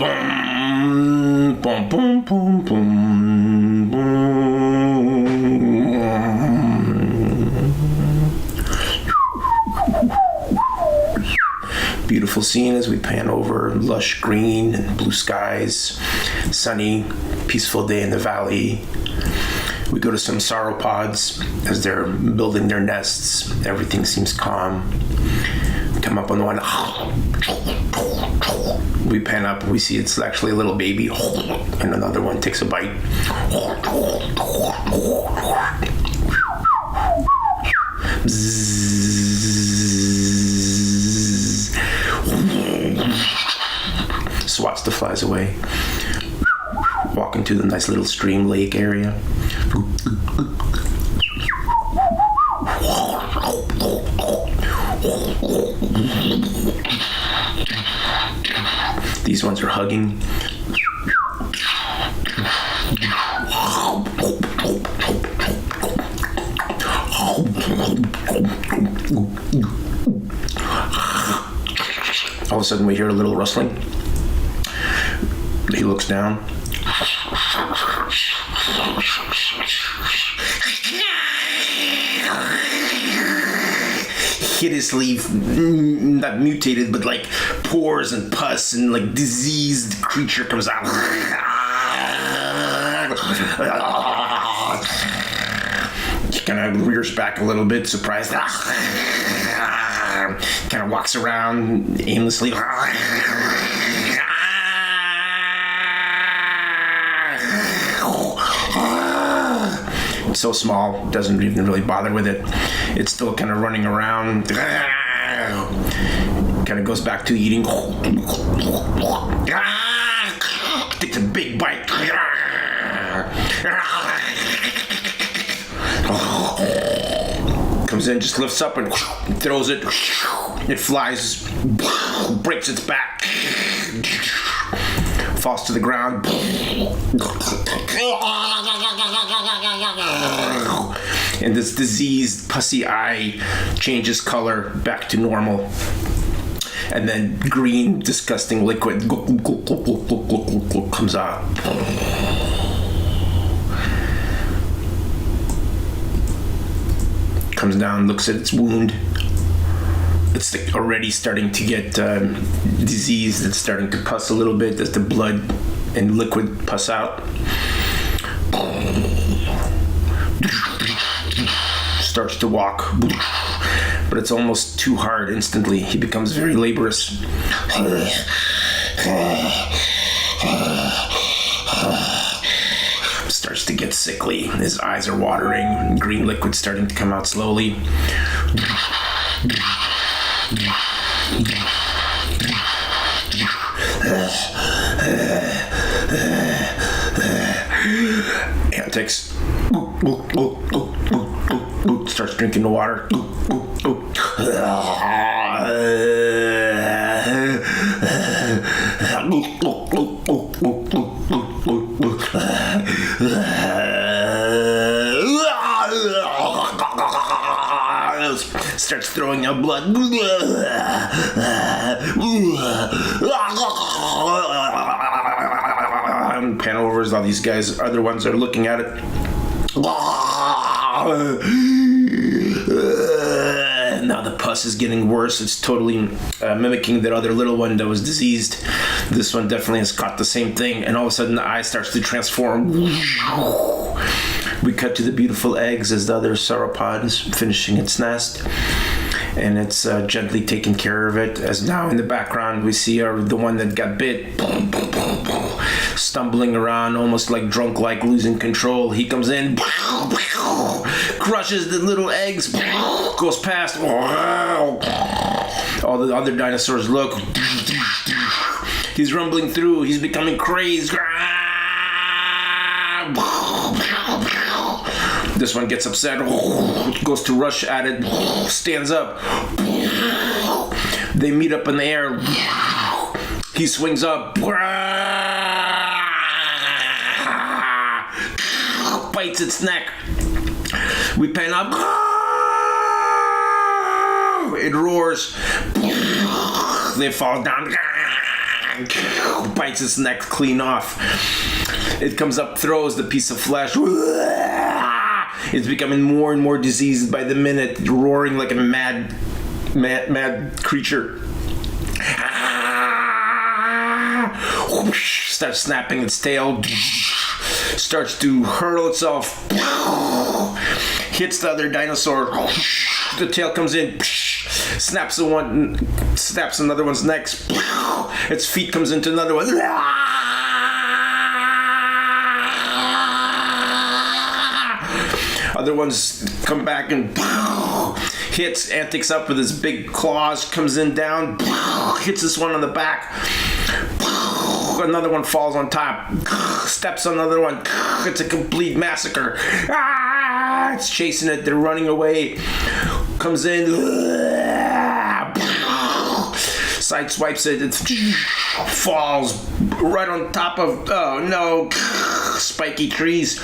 Boom, boom, boom, boom, boom, boom. Beautiful scene as we pan over lush green and blue skies, sunny, peaceful day in the valley. We go to some sauropods as they're building their nests. Everything seems calm. Come up on one. We pan up and we see it's actually a little baby, and another one takes a bite. Swats the flies away. Walking to the nice little stream lake area. These ones are hugging. All of a sudden we hear a little rustling. He looks down. Hideously, not mutated, but like pores and pus and like diseased creature comes out. He kind of rears back a little bit, surprised. Kind of walks around aimlessly. So small, doesn't even really bother with it. It's still kind of running around. Kind of goes back to eating. Takes a big bite. Comes in, just lifts up and throws it. It flies, breaks its back, falls to the ground. And this diseased, pussy eye changes color back to normal. And then green, disgusting liquid comes out. Comes down, looks at its wound. It's already starting to get diseased. It's starting to pus a little bit as the blood and liquid pus out. Starts to walk, but it's almost too hard instantly. He becomes very laborious. Starts to get sickly. His eyes are watering. Green liquid starting to come out slowly. Antics. Starts drinking the water. Starts throwing out blood. Pan over as all these guys, other ones are looking at it. Now the pus is getting worse. It's totally mimicking that other little one that was diseased. This one definitely has caught the same thing, and all of a sudden the eye starts to transform. We cut to the beautiful eggs as the other sauropod is finishing its nest, and it's gently taking care of it. As now in the background we see the one that got bit, stumbling around, almost like drunk, like losing control. He comes in, crushes the little eggs, goes past. All the other dinosaurs look. He's rumbling through. He's becoming crazed. This one gets upset, goes to rush at it, stands up. They meet up in the air. He swings up, bites its neck. We pan up. It roars. They fall down. bites its neck clean off. It comes up, throws the piece of flesh. It's becoming more and more diseased by the minute, roaring like a mad creature. Starts snapping its tail, starts to hurl itself, hits the other dinosaur. The tail comes in, snaps another one's neck. Its feet comes into another one. Other ones come back and hits, antics up with his big claws, comes in down, hits this one on the back. Another one falls on top, steps on another one. It's a complete massacre. It's chasing it, they're running away. Comes in, sideswipes it, it falls right on top of, oh no, spiky trees.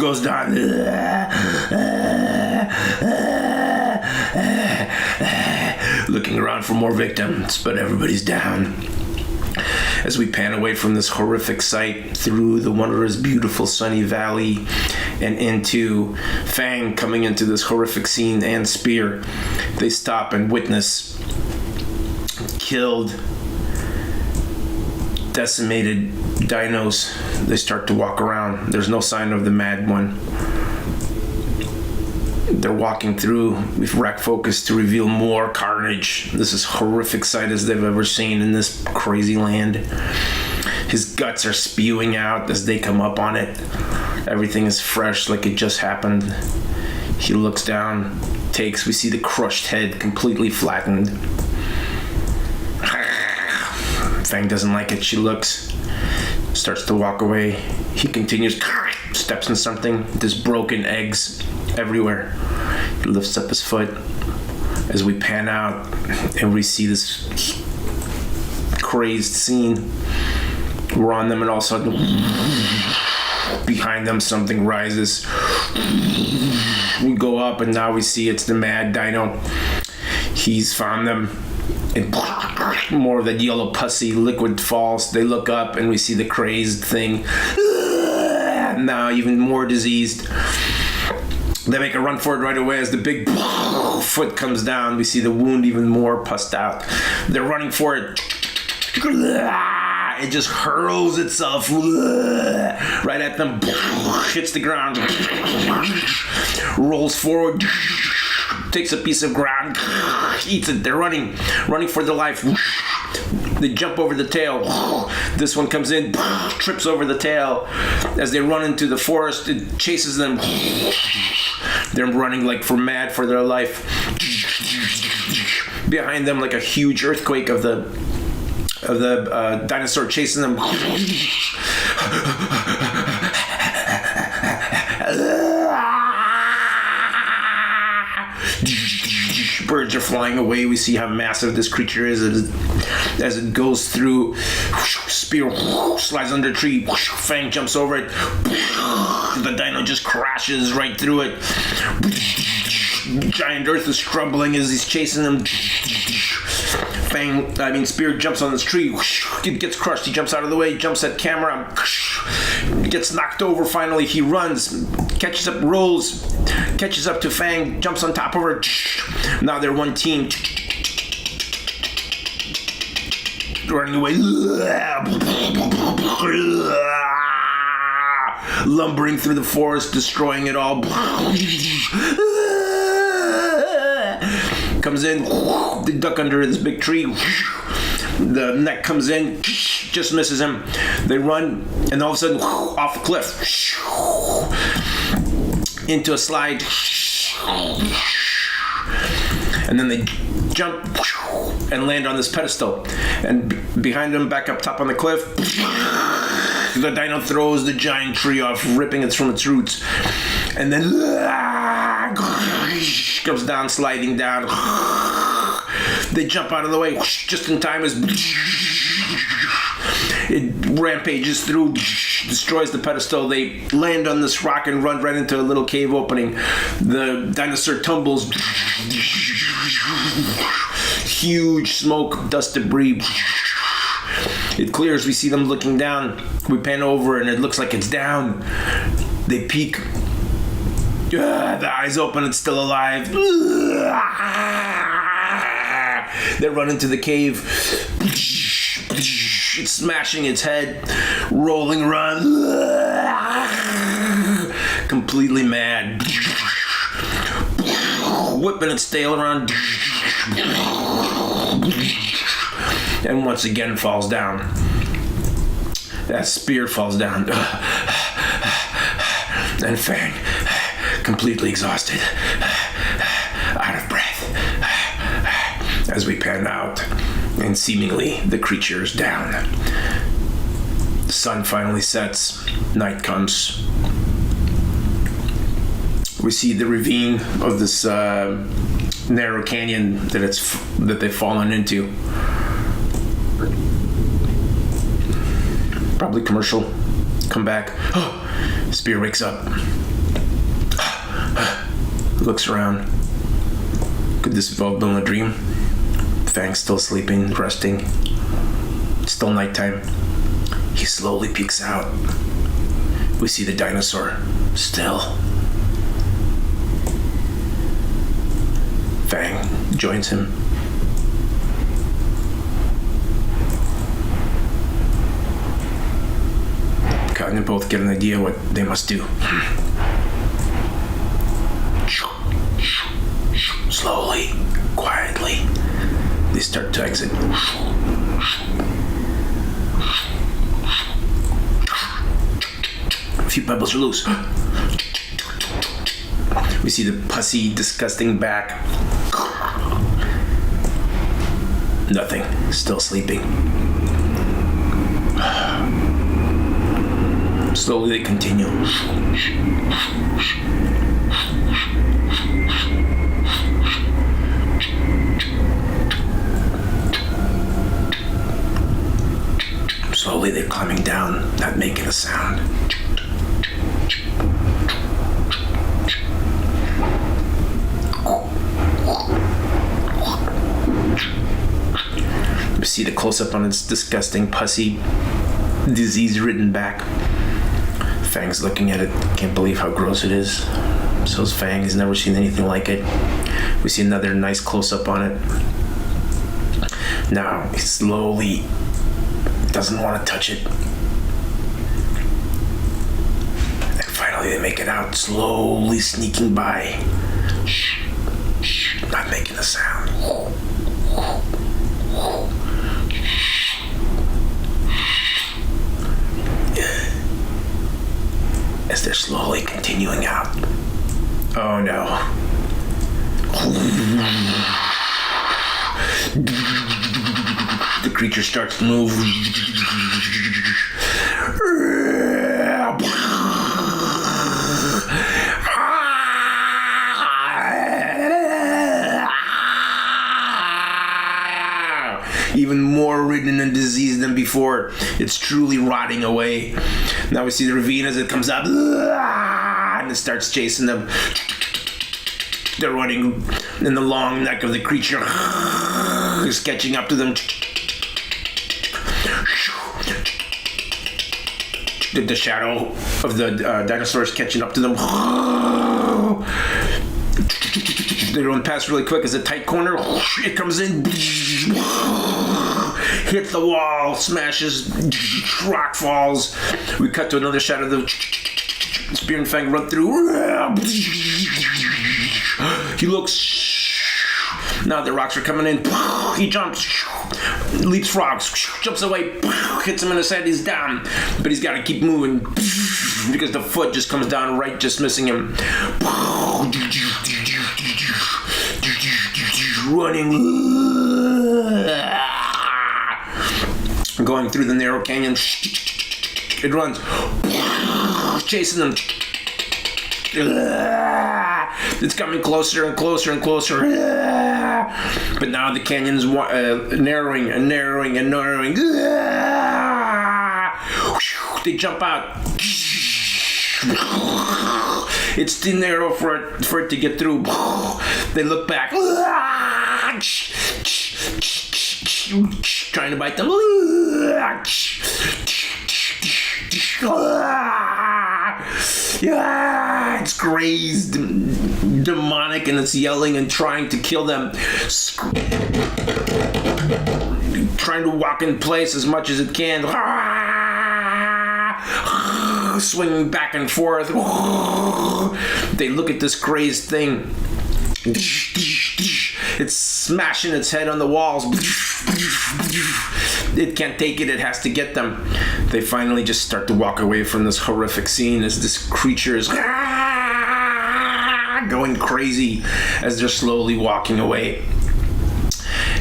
Goes down. Looking around for more victims, but everybody's down. As we pan away from this horrific sight through the wondrous, beautiful sunny valley and into Fang coming into this horrific scene and Spear, they stop and witness killed, decimated dinos. They start to walk around. There's no sign of the mad one. They're walking through with rack focus to reveal more carnage. This is horrific sight as they've ever seen in this crazy land. His guts are spewing out as they come up on it. Everything is fresh like it just happened. He looks down, we see the crushed head completely flattened. Fang doesn't like it. She looks, starts to walk away. He continues, steps in something. There's broken eggs everywhere. He lifts up his foot as we pan out and we see this crazed scene. We're on them and all of a sudden behind them something rises. We go up and now we see it's the mad dino. He's found them and more of that yellow pussy liquid falls. They look up and we see the crazed thing. Now even more diseased. They make a run for it right away as the big foot comes down. We see the wound even more pussed out. They're running for it. It just hurls itself right at them. Hits the ground. Rolls forward. Takes a piece of ground. Eats it. They're running for their life. They jump over the tail. This one comes in, trips over the tail. As they run into the forest, it chases them. They're running like mad for their life. Behind them, like a huge earthquake of the dinosaur chasing them. Birds are flying away. We see how massive this creature is as it goes through. Spear slides under a tree. Fang jumps over it. The dino just crashes right through it. Giant Earth is crumbling as he's chasing them. Spear jumps on this tree. It gets crushed. He jumps out of the way. Jumps at camera. Gets knocked over. Finally, he runs. Catches up, rolls. Catches up to Fang. Jumps on top of her. Now they're one team. Running away. Lumbering through the forest, destroying it all. Comes in, they duck under this big tree. The neck comes in, just misses him. They run, and all of a sudden, off a cliff, into a slide, and then they jump and land on this pedestal. And behind them, back up top on the cliff, the dino throws the giant tree off, ripping it from its roots, and then comes down, sliding down. They jump out of the way just in time as it rampages through, destroys the pedestal. They land on this rock and run right into a little cave opening. The dinosaur tumbles. Huge smoke, dust, debris It clears. We see them looking down. We pan over and it looks like it's down. They peek. The eyes open. It's still alive. They run into the cave. It's smashing its head, rolling around, completely mad, whipping its tail around, and once again falls down. That spear falls down, and Fang, completely exhausted, out of breath, as we pan out. And seemingly the creature is down. The sun finally sets. Night comes. We see the ravine of this narrow canyon that they've fallen into. Probably commercial. Come back. Spear wakes up. Looks around. Could this have all been a dream? Fang's still sleeping, resting. It's still nighttime. He slowly peeks out. We see the dinosaur, still. Fang joins him. Cotton and both get an idea what they must do. Slowly, quietly, they start to exit. A few pebbles are loose. We see the pussy, disgusting back. Nothing. Still sleeping. Slowly they continue. Slowly they're climbing down, not making a sound. We see the close-up on its disgusting, pussy, disease-ridden back. Fang's looking at it, can't believe how gross it is. So's Fang, he's never seen anything like it. We see another nice close-up on it. Now, he slowly doesn't want to touch it. And finally they make it out, slowly sneaking by. Not making a sound. As they're slowly continuing out. Oh no. The creature starts to move. Even more ridden and diseased than before. It's truly rotting away. Now we see the ravine as it comes up, and it starts chasing them. They're running in the long neck of the creature. It's catching up to them. The shadow of the dinosaur is catching up to them. They run past really quick as a tight corner. It comes in. Hit the wall, smashes, rock falls. We cut to another shot of the Spear and Fang run through. He looks. Now the rocks are coming in. He jumps, leaps frogs, jumps away, hits him in his head. He's down, but he's got to keep moving because the foot just comes down right, just missing him. Running, going through the narrow canyon. It runs, chasing them. It's coming closer and closer and closer. But now the canyon's narrowing and narrowing and narrowing. They jump out. It's too narrow for it to get through. They look back. Trying to bite them. Yeah, it's crazed, demonic, and it's yelling and trying to kill them. Trying to walk in place as much as it can. Swinging back and forth. They look at this crazed thing. It's smashing its head on the walls. It can't take it. It has to get them. They finally just start to walk away from this horrific scene as this creature is going crazy as they're slowly walking away.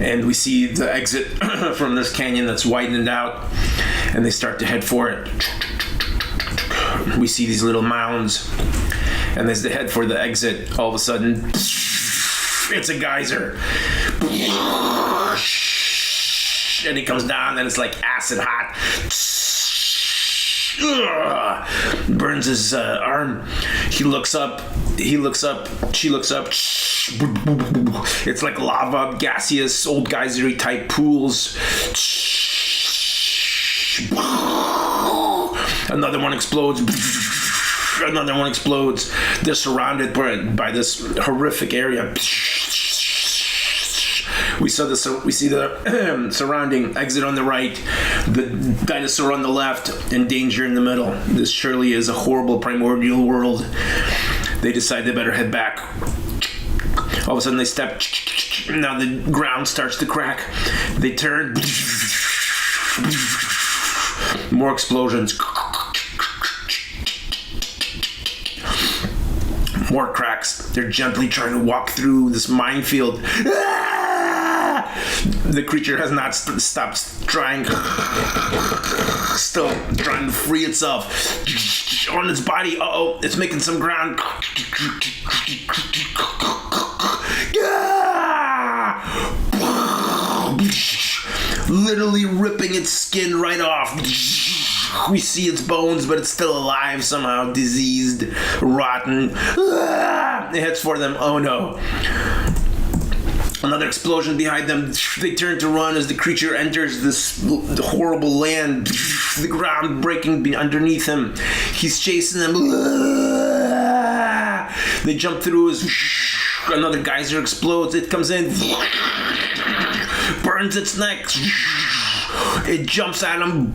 And we see the exit from this canyon that's widened out, and they start to head for it. We see these little mounds, and as they head for the exit, all of a sudden, it's a geyser. And he comes down, and it's like acid hot. Burns his arm. He looks up. She looks up. It's like lava, gaseous, old geyser type pools. Another one explodes. Another one explodes. They're surrounded by this horrific area. We see the surrounding exit on the right, the dinosaur on the left, and danger in the middle. This surely is a horrible primordial world. They decide they better head back. All of a sudden they step. Now the ground starts to crack. They turn. More explosions. More cracks. They're gently trying to walk through this minefield. The creature has not stopped trying. Still trying to free itself. On its body. Uh-oh, it's making some ground. Literally ripping its skin right off. We see its bones, but it's still alive somehow, diseased, rotten. It heads for them. Oh no. Another explosion behind them. They turn to run as the creature enters this horrible land. The ground breaking underneath him. He's chasing them. They jump through his... Another geyser explodes. It comes in. Burns its neck. It jumps at him.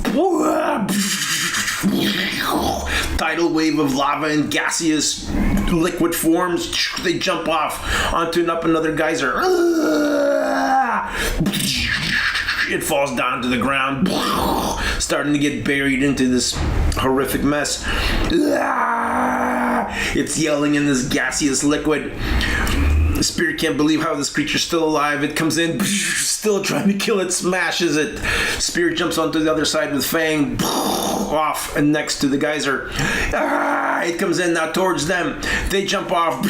Tidal wave of lava and gaseous liquid forms. They jump off onto another geyser. It falls down to the ground, starting to get buried into this horrific mess. It's yelling in this gaseous liquid. The spirit can't believe how this creature's still alive. It comes in, still trying to kill it, smashes it. Spirit jumps onto the other side with Fang, off and next to the geyser. It comes in now towards them. They jump off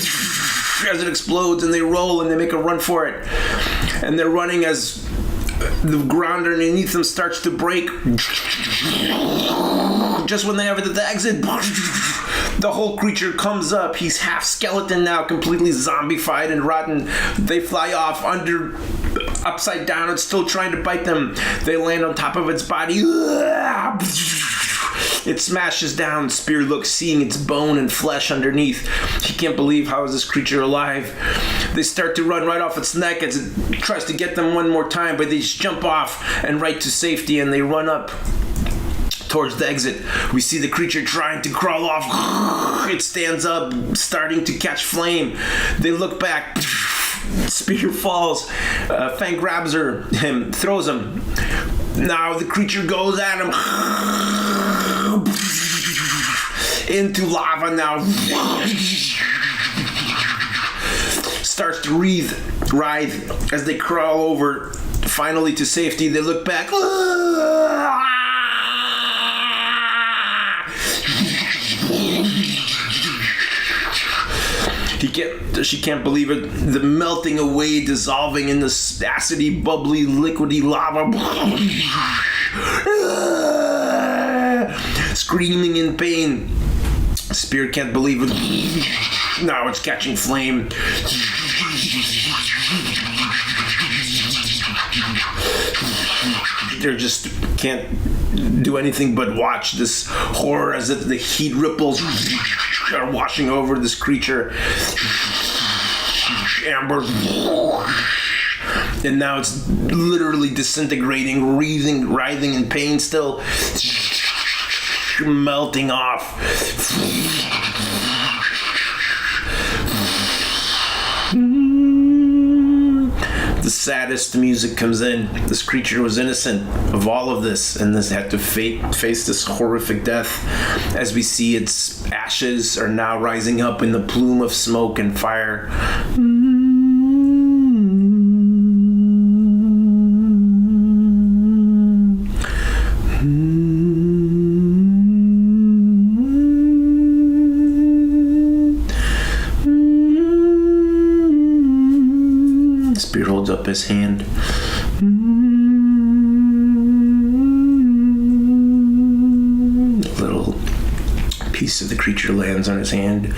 as it explodes, and they roll and they make a run for it. And they're running as the ground underneath them starts to break. Just when they have it at the exit, the whole creature comes up. He's half skeleton now, completely zombified and rotten. They fly off upside down. It's still trying to bite them. They land on top of its body. It smashes down. Spear looks, seeing its bone and flesh underneath. He can't believe, how is this creature alive? They start to run right off its neck as it tries to get them one more time, but they just jump off and right to safety, and they run up towards the exit. We see the creature trying to crawl off. It stands up, starting to catch flame. They look back. Spear falls. Fang grabs him, throws him. Now the creature goes at him. Into lava now. Starts to writhe as they crawl over, finally to safety. They look back. She can't believe it. The melting away, dissolving in this acidy, bubbly, liquidy lava. Screaming in pain. Spirit can't believe it. Now it's catching flame. They just can't do anything but watch this horror as if the heat ripples are washing over this creature. Amber. And now it's literally disintegrating, writhing in pain still. Melting off. The saddest music comes in. This creature was innocent of all of this, and this had to face this horrific death. As we see, its ashes are now rising up in the plume of smoke and fire. Spear holds up his hand. A little piece of the creature lands on his hand.